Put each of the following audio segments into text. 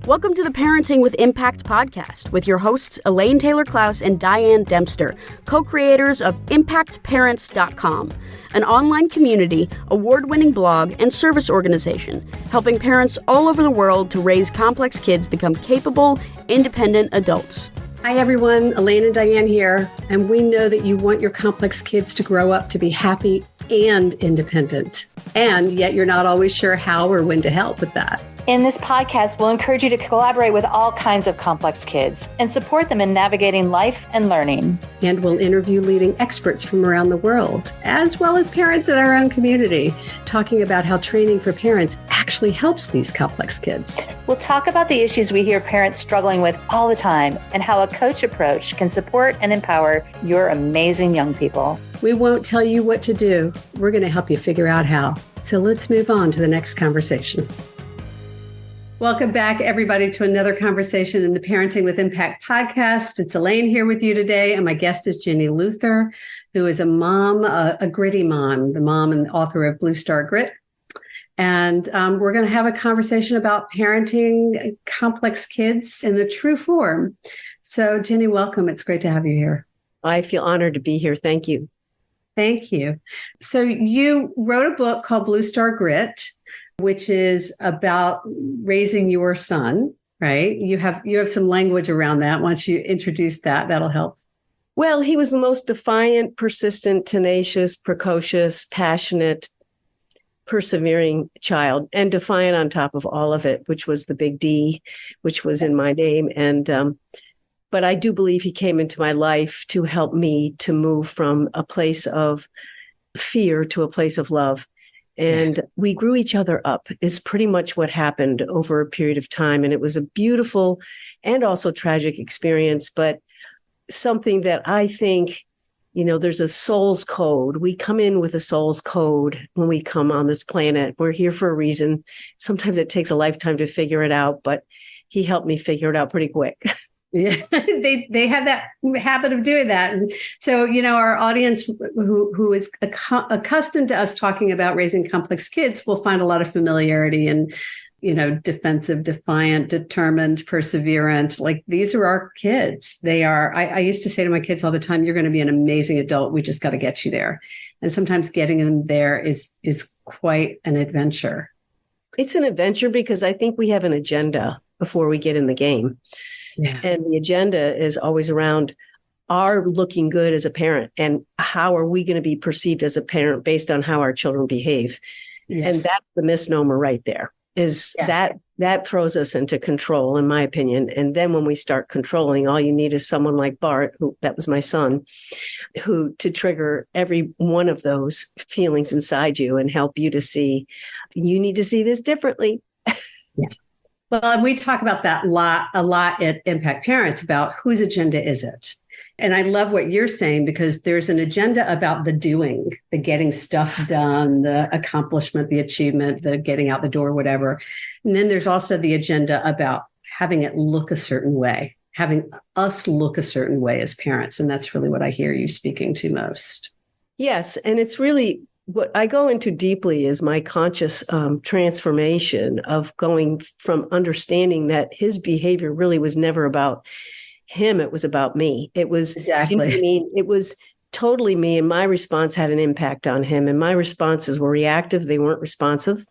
Welcome to the Parenting with Impact podcast with your hosts Elaine, Taylor-Klaus, and Diane, Dempster, co-creators of ImpactParents.com, an online community, award-winning blog, and service organization helping parents all over the world to raise complex kids become capable, independent adults. Hi everyone, Elaine and Diane here, and we know that you want your complex kids to grow up to be happy and independent, and yet you're not always sure how or when to help with that. In this podcast, we'll encourage you to collaborate with all kinds of complex kids and support them in navigating life and learning. And we'll interview leading experts from around the world, as well as parents in our own community, talking about how training for parents actually helps these complex kids. We'll talk about the issues we hear parents struggling with all the time and how a coach approach can support and empower your amazing young people. We won't tell you what to do. We're going to help you figure out how. So let's move on to the next conversation. Welcome back, everybody, to another conversation in the Parenting with Impact podcast. It's Elaine here with you today, and my guest is Ginny Luther, who is a mom, a gritty mom, the mom and author of Blue Star Grit. And we're going to have a conversation about parenting complex kids in a true form. So, Ginny, welcome. It's great to have you here. I feel honored to be here. Thank you. Thank you. So you wrote a book called Blue Star Grit, which is about raising your son, right? You have some language around that. Once you introduce that, that'll help. Well, he was the most defiant, persistent, tenacious, precocious, passionate, persevering child, and defiant on top of all of it, which was the big D, which was in my name. And but I do believe he came into my life to help me to move from a place of fear to a place of love. And we grew each other up is pretty much what happened over a period of time. And it was a beautiful and also tragic experience, but something that I think, there's a soul's code. We come in with a soul's code when we come on this planet. We're here for a reason. Sometimes it takes a lifetime to figure it out, but he helped me figure it out pretty quick. Yeah, they have that habit of doing that. And so, our audience who is accustomed to us talking about raising complex kids will find a lot of familiarity in, defensive, defiant, determined, perseverant. Like, these are our kids. They are. I used to say to my kids all the time, you're going to be an amazing adult. We just got to get you there. And sometimes getting them there is quite an adventure. It's an adventure because I think we have an agenda before we get in the game. Yeah. And the agenda is always around our looking good as a parent and how are we going to be perceived as a parent based on how our children behave. Yes. And that's the misnomer right there is that throws us into control, in my opinion. And then when we start controlling, all you need is someone like Bart, that was my son, who to trigger every one of those feelings inside you and help you to see, you need to see this differently. Yeah. Well, and we talk about that a lot at Impact Parents about whose agenda is it? And I love what you're saying because there's an agenda about the doing, the getting stuff done, the accomplishment, the achievement, the getting out the door, whatever. And then there's also the agenda about having it look a certain way, having us look a certain way as parents. And that's really what I hear you speaking to most. Yes. And it's really what I go into deeply is my conscious transformation of going from understanding that his behavior really was never about him. It was about me. It was exactly. It was totally me. And my response had an impact on him. And my responses were reactive. They weren't responsive.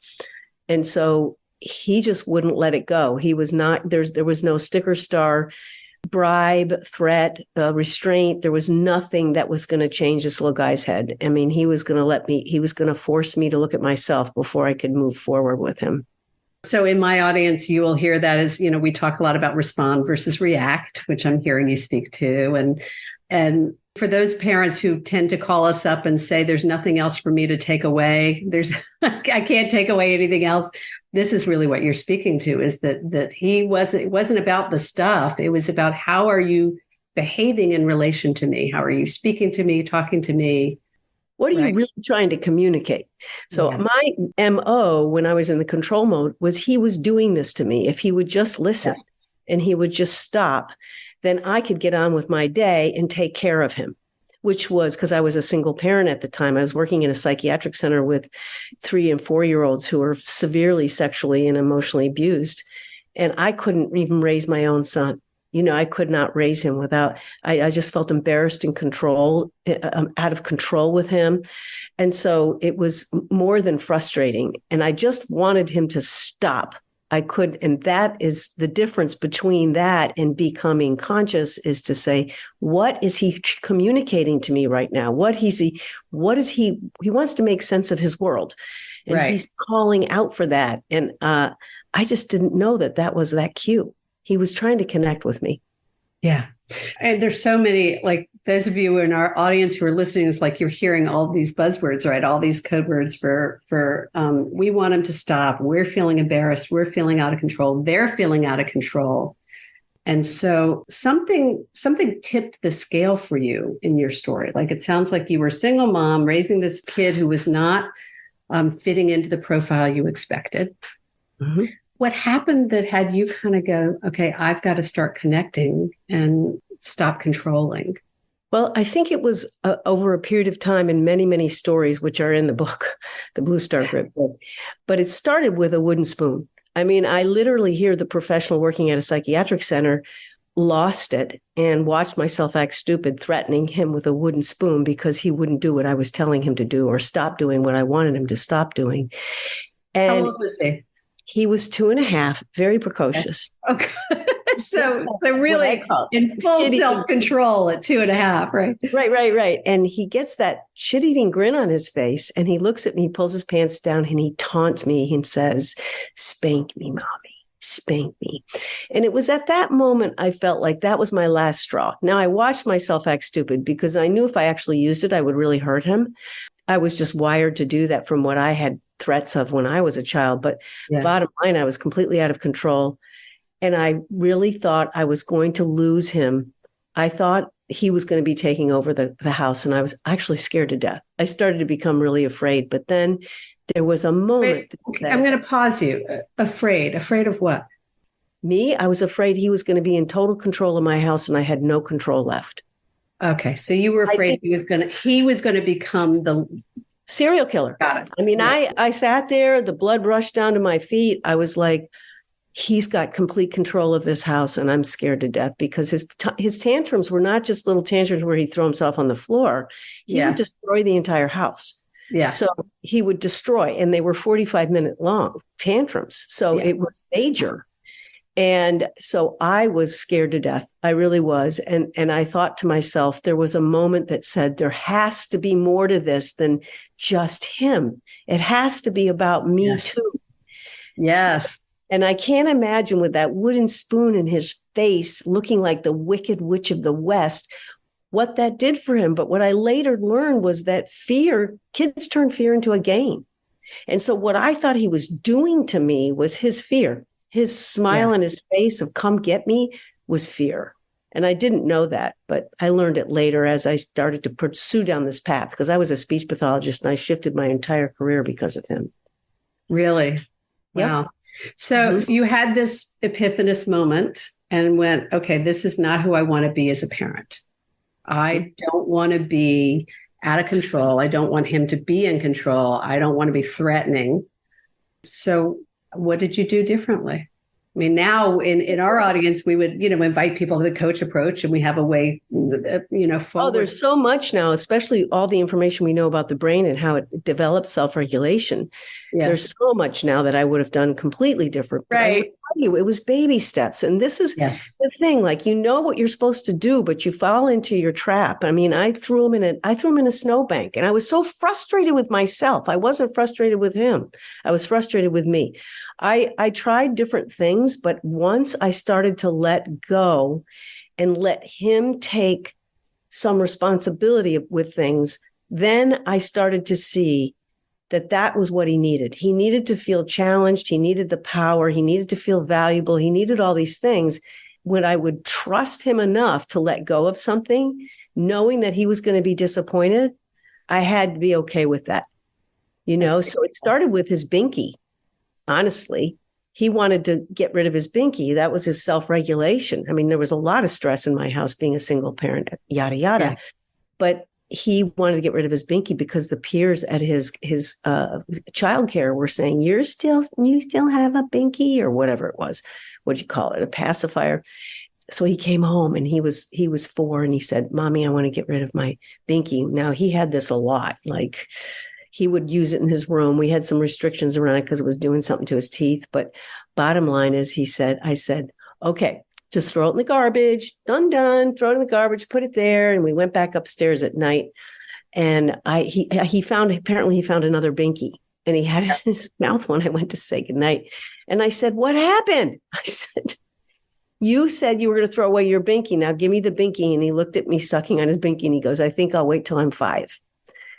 And so he just wouldn't let it go. He was not, there was no sticker star, bribe, threat, restraint. There was nothing that was going to change this little guy's head. I mean, he was going to force me to look at myself before I could move forward with him. So in my audience, you will hear that as, we talk a lot about respond versus react, which I'm hearing you speak to. And for those parents who tend to call us up and say, there's nothing else for me to take away, I can't take away anything else. This is really what you're speaking to is that it wasn't about the stuff. It was about how are you behaving in relation to me? How are you speaking to me, talking to me? What are you really trying to communicate? So my MO when I was in the control mode was he was doing this to me. If he would just listen and he would just stop, then I could get on with my day and take care of him, which was because I was a single parent at the time. I was working in a psychiatric center with 3 and 4-year-olds who were severely sexually and emotionally abused. And I couldn't even raise my own son. I could not raise him without, I just felt embarrassed and out of control with him. And so it was more than frustrating. And I just wanted him to stop. And that is the difference between that and becoming conscious, is to say, what is he communicating to me right now? He wants to make sense of his world. And he's calling out for that. And I just didn't know that was that cue. He was trying to connect with me. Yeah. And there's so many, like those of you in our audience who are listening, it's like you're hearing all these buzzwords, right? All these code words for we want him to stop. We're feeling embarrassed. We're feeling out of control. They're feeling out of control. And so something tipped the scale for you in your story. Like it sounds like you were a single mom raising this kid who was not fitting into the profile you expected. Mm-hmm. What happened that had you kind of go, okay, I've got to start connecting and stop controlling? Well, I think it was over a period of time and many, many stories, which are in the book, the Blue Star Grip book. But it started with a wooden spoon. I mean, I literally hear the professional working at a psychiatric center lost it and watched myself act stupid, threatening him with a wooden spoon because he wouldn't do what I was telling him to do or stop doing what I wanted him to stop doing. And how old was he? He was 2.5, very precocious. Okay. So they're really in full self-control at 2.5, right? Right. And he gets that shit-eating grin on his face, and he looks at me, pulls his pants down, and he taunts me and says, "Spank me, mommy, spank me." And it was at that moment I felt like that was my last straw. Now, I watched myself act stupid because I knew if I actually used it, I would really hurt him. I was just wired to do that from what I had threats of when I was a child. But bottom line, I was completely out of control. And I really thought I was going to lose him. I thought he was going to be taking over the house. And I was actually scared to death. I started to become really afraid. But then there was a moment. I'm going to pause you. Afraid of what? Me? I was afraid he was going to be in total control of my house and I had no control left. Okay. So you were afraid he was going to become the serial killer. Got it. I mean, I sat there, the blood rushed down to my feet. I was like, he's got complete control of this house and I'm scared to death, because his tantrums were not just little tantrums where he'd throw himself on the floor. He would destroy the entire house. Yeah. So he would destroy, and they were 45-minute long tantrums. So it was major. And so I was scared to death. I really was. And I thought to myself, there was a moment that said, there has to be more to this than just him. It has to be about me too. Yes. And I can't imagine, with that wooden spoon in his face, looking like the Wicked Witch of the West, what that did for him. But what I later learned was that kids turn fear into a game. And so what I thought he was doing to me was his fear. His smile on his face of "come get me" was fear. And I didn't know that, but I learned it later as I started to pursue down this path, because I was a speech pathologist and I shifted my entire career because of him. Really? Wow. Yep. So you had this epiphanous moment and went, okay, this is not who I want to be as a parent. I don't want to be out of control. I don't want him to be in control. I don't want to be threatening. So what did you do differently? I mean, now in our audience, we would, invite people to the coach approach, and we have a way, forward. Oh, there's so much now, especially all the information we know about the brain and how it develops self-regulation. Yeah. There's so much now that I would have done completely different. Right. It was baby steps. And this is the thing, like, what you're supposed to do, but you fall into your trap. I mean, I threw him in a snowbank, and I was so frustrated with myself. I wasn't frustrated with him. I was frustrated with me. I tried different things, but once I started to let go and let him take some responsibility with things, then I started to see that was what he needed. He needed to feel challenged. He needed the power. He needed to feel valuable. He needed all these things. When I would trust him enough to let go of something, knowing that he was going to be disappointed, I had to be okay with that. So it started with his binky. Honestly, he wanted to get rid of his binky. That was his self-regulation. I mean, there was a lot of stress in my house being a single parent, yada, yada. Yeah. But he wanted to get rid of his binky because the peers at his childcare were saying, you still have a binky, or whatever it was. What do you call it? A pacifier. So he came home and he was 4, and he said, Mommy, I want to get rid of my binky. Now he had this a lot. Like, he would use it in his room. We had some restrictions around it because it was doing something to his teeth. But bottom line is, I said, okay, just throw it in the garbage. Done. Throw it in the garbage, put it there. And we went back upstairs at night. And he found another binky, and he had it in his mouth when I went to say goodnight. And I said, what happened? I said, you said you were going to throw away your binky. Now give me the binky. And he looked at me sucking on his binky, and he goes, I think I'll wait till I'm 5.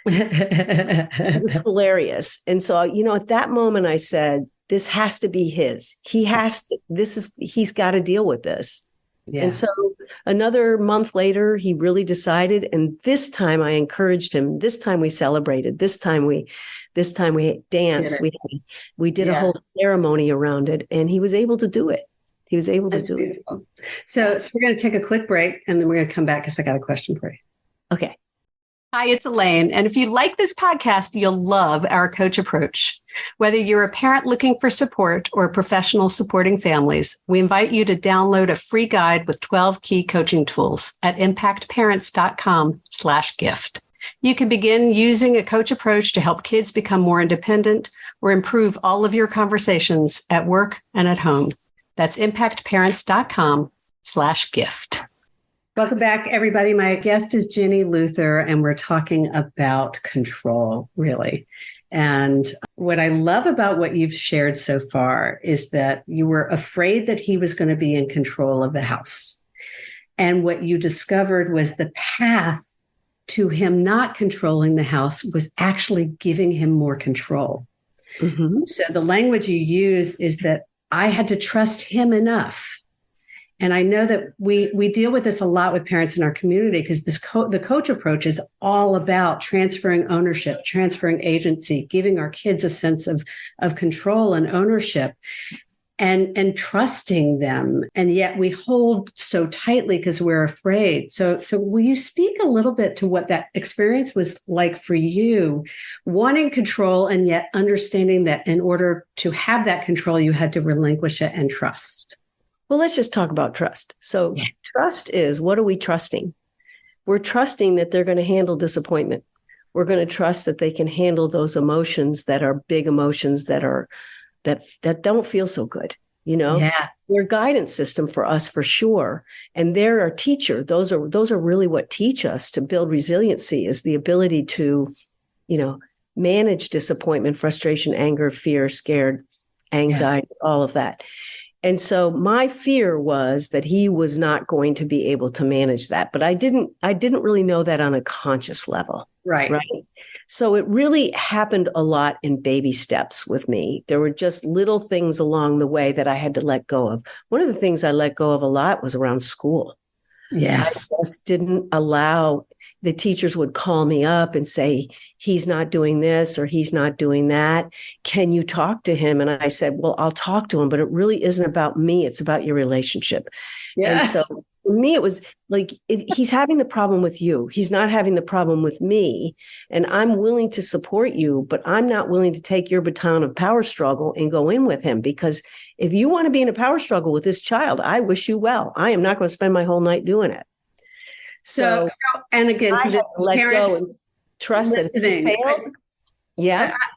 It was hilarious. And so, at that moment I said, this has to be his. He's got to deal with this. Yeah. And so another month later, he really decided. And this time I encouraged him. This time we celebrated. This time we danced. We did a whole ceremony around it, and he was able to do it. That's beautiful. So we're going to take a quick break, and then we're going to come back because I got a question for you. Okay. Hi, it's Elaine. And if you like this podcast, you'll love our coach approach. Whether you're a parent looking for support or a professional supporting families, we invite you to download a free guide with 12 key coaching tools at impactparents.com/gift. You can begin using a coach approach to help kids become more independent or improve all of your conversations at work and at home. That's impactparents.com/gift. Welcome back, everybody. My guest is Ginny Luther, and we're talking about control, really. And what I love about what you've shared so far is that you were afraid that he was going to be in control of the house. And what you discovered was the path to him not controlling the house was actually giving him more control. Mm-hmm. So the language you use is that I had to trust him enough. And I know that we deal with this a lot with parents in our community, because the coach approach is all about transferring ownership, transferring agency, giving our kids a sense of control and ownership, and trusting them. And yet we hold so tightly because we're afraid. So will you speak a little bit to what that experience was like for you, wanting control and yet understanding that in order to have that control, you had to relinquish it and trust? Well, let's just talk about trust. So trust is, what are we trusting? We're trusting that they're going to handle disappointment. We're going to trust that they can handle those emotions that are big emotions that don't feel so good. They're a guidance system for us, for sure. And they're our teacher. Those are really what teach us to build resiliency, is the ability to, manage disappointment, frustration, anger, fear, scared, anxiety, all of that. And so my fear was that he was not going to be able to manage that. But I didn't really know that on a conscious level. Right. So it really happened a lot in baby steps with me. There were just little things along the way that I had to let go of. One of the things I let go of a lot was around school. Yes. I just didn't allow, the teachers would call me up and say, he's not doing this or he's not doing that. Can you talk to him? And I said, well, I'll talk to him, but it really isn't about me. It's about your relationship. Yeah. And so for me, it was like, he's having the problem with you. He's not having the problem with me. And I'm willing to support you, but I'm not willing to take your baton of power struggle and go in with him, because if you want to be in a power struggle with this child, I wish you well. I am not going to spend my whole night doing it. So and again, to the let parents go and trust that if it failed.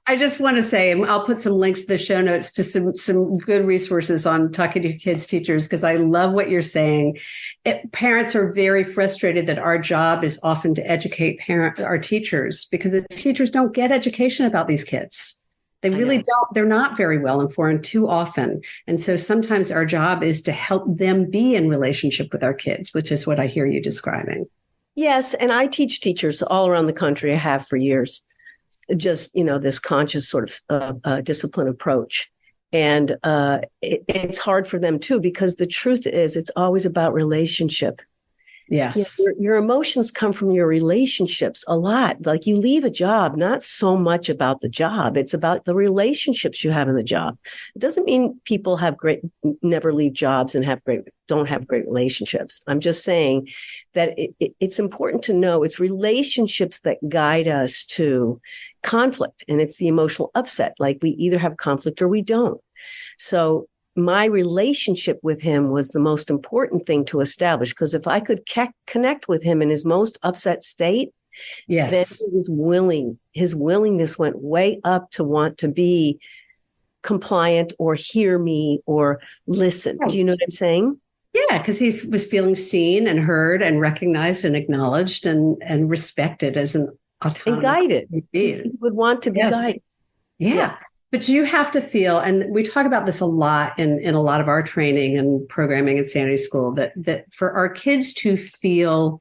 I just want to say, and I'll put some links to the show notes to some good resources on talking to kids' teachers, because I love what you're saying. Parents are very frustrated that our job is often to educate our teachers, because the teachers don't get education about these kids. They really don't. They're not very well informed too often. And so sometimes our job is to help them be in relationship with our kids, which is what I hear you describing. Yes. And I teach teachers all around the country. I have for years. Just, this conscious sort of discipline approach. And it's hard for them too, because the truth is it's always about relationship. Yes. Your emotions come from your relationships a lot. Like you leave a job, not so much about the job. It's about the relationships you have in the job. It doesn't mean people never leave jobs and don't have great relationships. I'm just saying that it's important to know it's relationships that guide us to conflict, and it's the emotional upset. Like we either have conflict or we don't. So my relationship with him was the most important thing to establish, because if I could connect with him in his most upset state, yes, then he was willing. His willingness went way up to want to be compliant or hear me or listen. Right. Do you know what I'm saying? Yeah, because he was feeling seen and heard and recognized and acknowledged and respected as an autonomous and guided. He would want to be guided. Yeah. Yes. But you have to feel, and we talk about this a lot in a lot of our training and programming in Sanity School, that for our kids to feel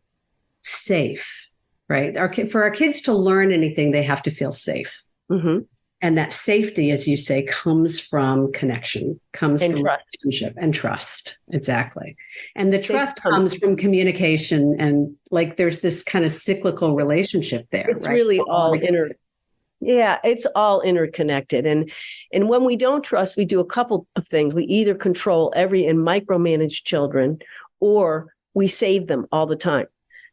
safe, right? For our kids to learn anything, they have to feel safe. Mm-hmm. And that safety, as you say, comes from connection, comes from relationship and trust. Exactly. And the trust comes from communication. And like there's this kind of cyclical relationship there. It's right? Really all Yeah, it's all interconnected. And when we don't trust, we do a couple of things. We either control and micromanage children, or we save them all the time.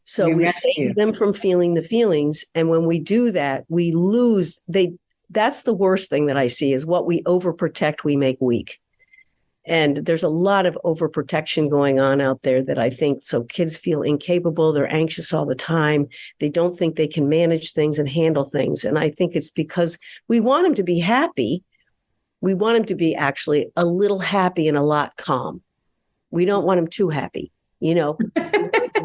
So we save them from feeling the feelings. And when we do that, we lose. That's the worst thing that I see is what we overprotect, we make weak. And there's a lot of overprotection going on out there that I think, so kids feel incapable. They're anxious all the time. They don't think they can manage things and handle things. And I think it's because we want them to be happy. We want them to be actually a little happy and a lot calm. We don't want them too happy, a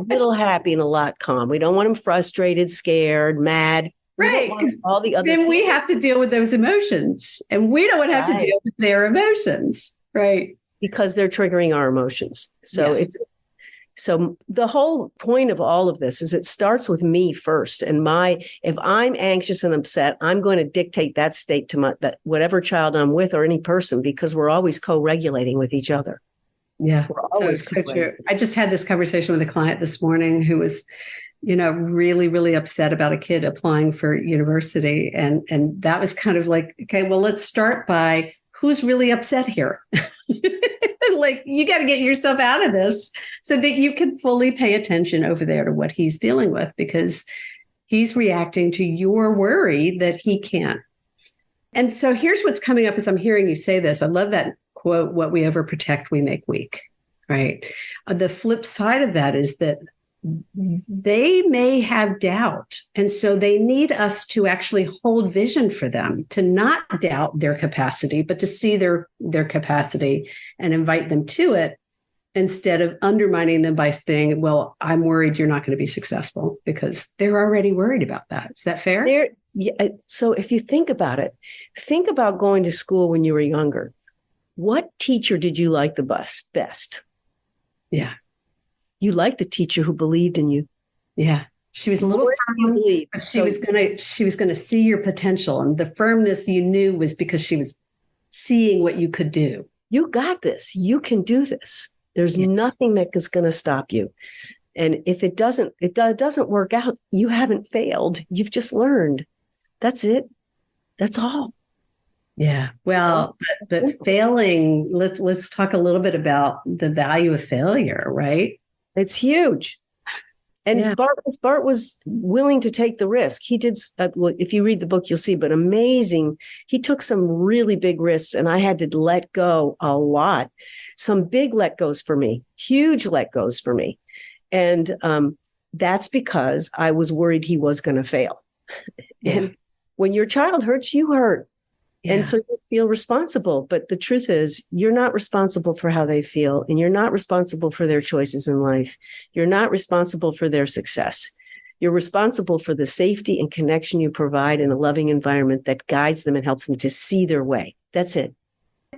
little happy and a lot calm. We don't want them frustrated, scared, mad. Right. All the other then we have to deal with those emotions, and we don't have to deal with their emotions. Right. Because they're triggering our emotions. So so the whole point of all of this is it starts with me first. And if I'm anxious and upset, I'm going to dictate that state to whatever child I'm with or any person, because we're always co-regulating with each other. Yeah. We're always so true. I just had this conversation with a client this morning who was, really, really upset about a kid applying for university. And that was kind of like, okay, well, let's start by who's really upset here? Like, you got to get yourself out of this so that you can fully pay attention over there to what he's dealing with, because he's reacting to your worry that he can't. And so here's what's coming up as I'm hearing you say this. I love that quote, what we overprotect, we make weak, right? The flip side of that is that they may have doubt. And so they need us to actually hold vision for them, to not doubt their capacity, but to see their capacity and invite them to it, instead of undermining them by saying, well, I'm worried you're not going to be successful, because they're already worried about that. Is that fair? So if you think about it, think about going to school when you were younger. What teacher did you like the best? Yeah. You liked the teacher who believed in you. Yeah. She was a little firm, but she was going to see your potential. And the firmness you knew was because she was seeing what you could do. You got this. You can do this. There's nothing that is going to stop you. And if it doesn't work out, you haven't failed. You've just learned. That's it. That's all. Yeah. Well, but failing, let's talk a little bit about the value of failure, right? It's huge. And Bart was willing to take the risk. He did. If you read the book, you'll see, but amazing. He took some really big risks, and I had to let go a lot. Some big let goes for me, huge let goes for me. And that's because I was worried he was going to fail. Yeah. And when your child hurts, you hurt. Yeah. And so you feel responsible. But the truth is, you're not responsible for how they feel, and you're not responsible for their choices in life. You're not responsible for their success. You're responsible for the safety and connection you provide in a loving environment that guides them and helps them to see their way. That's it.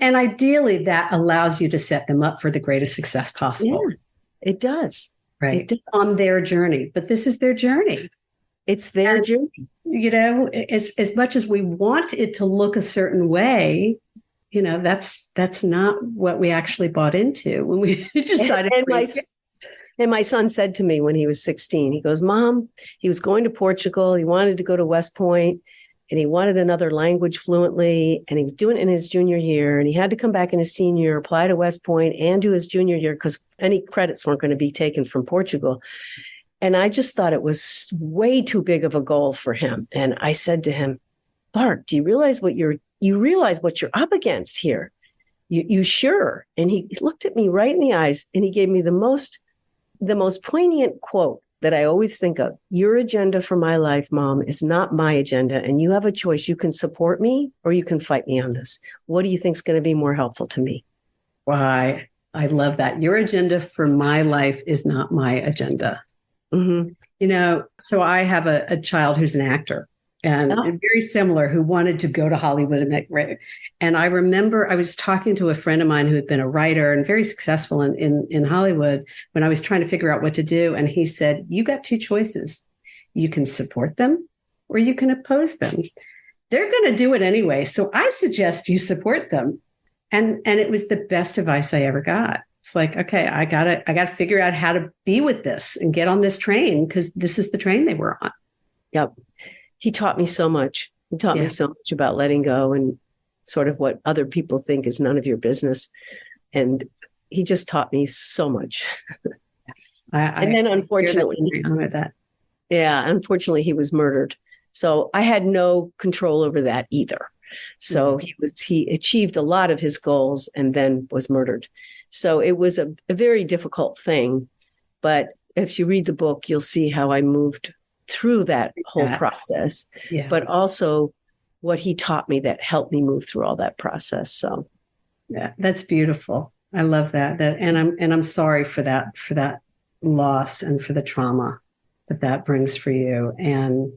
And ideally, that allows you to set them up for the greatest success possible. Yeah, it does. Right. It does. On their journey. But this is their journey. It's their journey. As much as we want it to look a certain way, that's not what we actually bought into when we decided. And my son said to me when he was 16, he goes, Mom, he was going to Portugal. He wanted to go to West Point and he wanted another language fluently. And he was doing it in his junior year. And he had to come back in his senior year, apply to West Point and do his junior year because any credits weren't going to be taken from Portugal. And I just thought it was way too big of a goal for him. And I said to him, Bart, do you realize what you're up against here? You sure? And he looked at me right in the eyes and he gave me the most poignant quote that I always think of. Your agenda for my life, Mom, is not my agenda. And you have a choice. You can support me or you can fight me on this. What do you think is going to be more helpful to me? Why? I love that. Your agenda for my life is not my agenda. Mm-hmm. So I have a child who's an actor. And very similar, who wanted to go to Hollywood and I remember I was talking to a friend of mine who had been a writer and very successful in Hollywood when I was trying to figure out what to do. And he said, you got two choices. You can support them or you can oppose them. They're going to do it anyway. So I suggest you support them. And it was the best advice I ever got. It's like, okay, I got to figure out how to be with this and get on this train because this is the train they were on. Yep. He taught me so much. He taught me so much about letting go and sort of what other people think is none of your business. And he just taught me so much. And then unfortunately, unfortunately he was murdered. So I had no control over that either. So he achieved a lot of his goals and then was murdered. So it was a very difficult thing. But if you read the book, you'll see how I moved through that whole process, but also what he taught me that helped me move through all that process. So that's beautiful. I love that. And I'm sorry for that loss and for the trauma that brings for you. And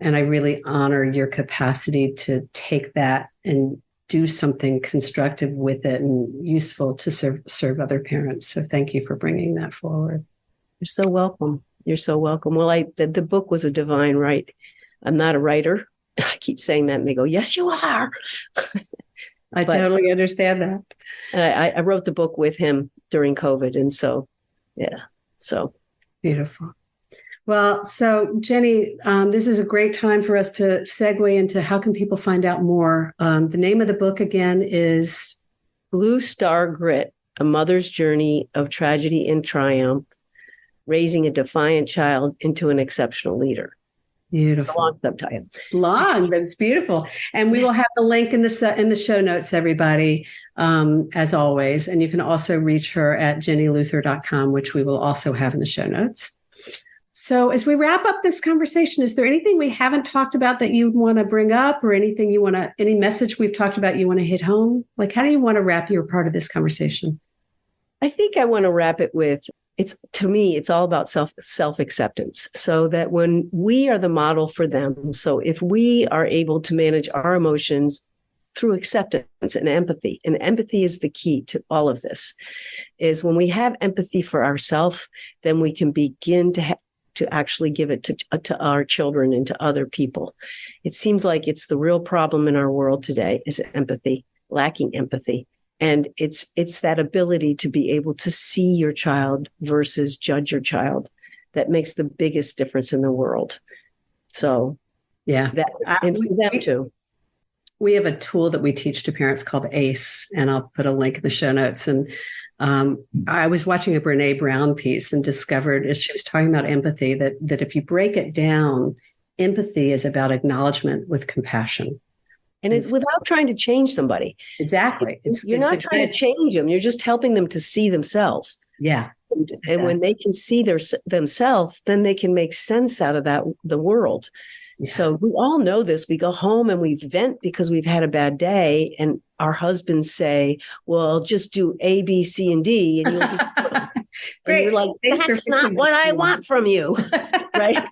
I really honor your capacity to take that and do something constructive with it and useful to serve other parents. So thank you for bringing that forward. You're so welcome. You're so welcome. Well, the book was a divine right. I'm not a writer. I keep saying that and they go, yes, you are. I totally understand that. I wrote the book with him during COVID. And so, so. Beautiful. Well, so Jenny, this is a great time for us to segue into how can people find out more. The name of the book again is Blue Star Grit, A Mother's Journey of Tragedy and Triumph, Raising a Defiant Child into an Exceptional Leader. Beautiful. It's a long subtitle. It's long, but it's beautiful. And we will have the link in the show notes, everybody, as always. And you can also reach her at jennyluther.com, which we will also have in the show notes. So as we wrap up this conversation, is there anything we haven't talked about that you want to bring up or anything any message we've talked about you want to hit home? Like, how do you want to wrap your part of this conversation? I think I want to wrap it with, to me, it's all about self-acceptance, so that when we are the model for them, so if we are able to manage our emotions through acceptance and empathy is the key to all of this, is when we have empathy for ourselves, then we can begin to actually give it to our children and to other people. It seems like it's the real problem in our world today is empathy, lacking empathy. And it's that ability to be able to see your child versus judge your child that makes the biggest difference in the world. So, and for them too. We have a tool that we teach to parents called ACE, and I'll put a link in the show notes. And I was watching a Brene Brown piece and discovered, as she was talking about empathy, that if you break it down, empathy is about acknowledgement with compassion. And it's without trying to change somebody. Exactly. You're not trying to change them. You're just helping them to see themselves. Yeah. And when they can see themselves, then they can make sense out of the world. Yeah. So we all know this. We go home and we vent because we've had a bad day. And our husbands say, well, just do A, B, C, and D. And you'll be fine. And you're like, that's not what I want from you. Right.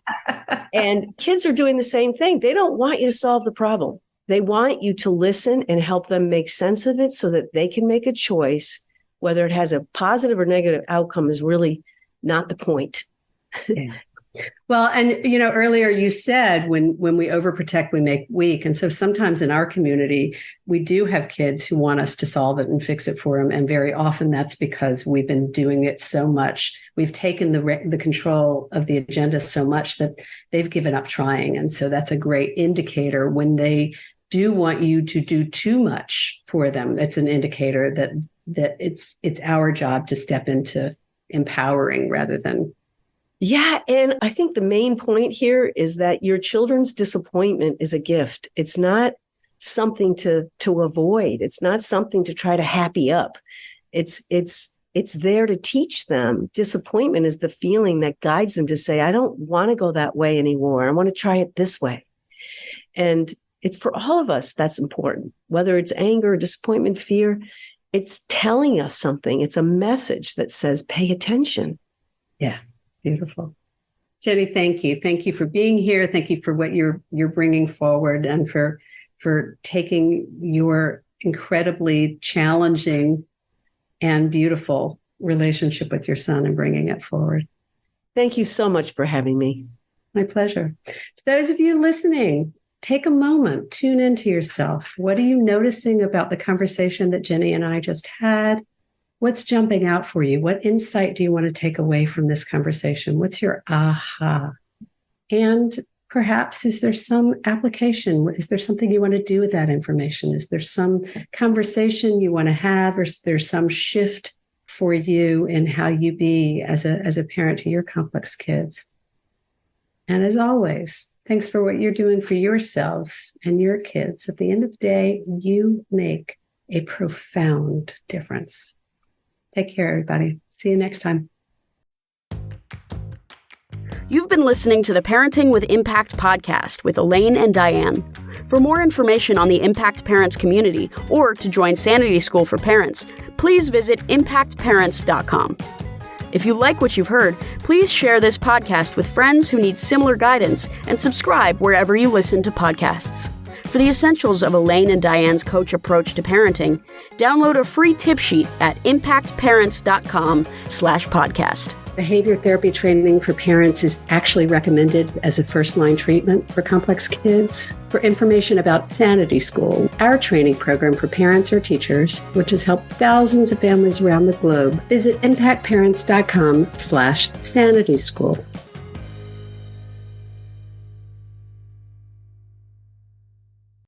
And kids are doing the same thing. They don't want you to solve the problem. They want you to listen and help them make sense of it so that they can make a choice. Whether it has a positive or negative outcome is really not the point. Yeah. Well, and earlier you said when we overprotect, we make weak. And so sometimes in our community, we do have kids who want us to solve it and fix it for them. And very often that's because we've been doing it so much. We've taken the control of the agenda so much that they've given up trying. And so that's a great indicator when they do want you to do too much for them. It's an indicator that it's our job to step into empowering rather than. Yeah. And I think the main point here is that your children's disappointment is a gift. It's not something to avoid. It's not something to try to happy up. It's there to teach them. Disappointment is the feeling that guides them to say, I don't want to go that way anymore. I want to try it this way. And it's for all of us that's important, whether it's anger, disappointment, fear. It's telling us something. It's a message that says, pay attention. Yeah. Beautiful. Jenny, thank you. Thank you for being here. Thank you for what you're bringing forward and for taking your incredibly challenging and beautiful relationship with your son and bringing it forward. Thank you so much for having me. My pleasure. To those of you listening, take a moment, tune into yourself. What are you noticing about the conversation that Jenny and I just had? What's jumping out for you? What insight do you want to take away from this conversation? What's your aha? And perhaps, is there some application? Is there something you want to do with that information? Is there some conversation you want to have, or is there some shift for you in how you be as a parent to your complex kids? And as always, thanks for what you're doing for yourselves and your kids. At the end of the day, you make a profound difference. Take care, everybody. See you next time. You've been listening to the Parenting with Impact podcast with Elaine and Diane. For more information on the Impact Parents community or to join Sanity School for Parents, please visit impactparents.com. If you like what you've heard, please share this podcast with friends who need similar guidance and subscribe wherever you listen to podcasts. For the essentials of Elaine and Diane's coach approach to parenting, download a free tip sheet at impactparents.com/podcast. Behavior therapy training for parents is actually recommended as a first-line treatment for complex kids. For information about Sanity School, our training program for parents or teachers, which has helped thousands of families around the globe, visit impactparents.com/sanityschool.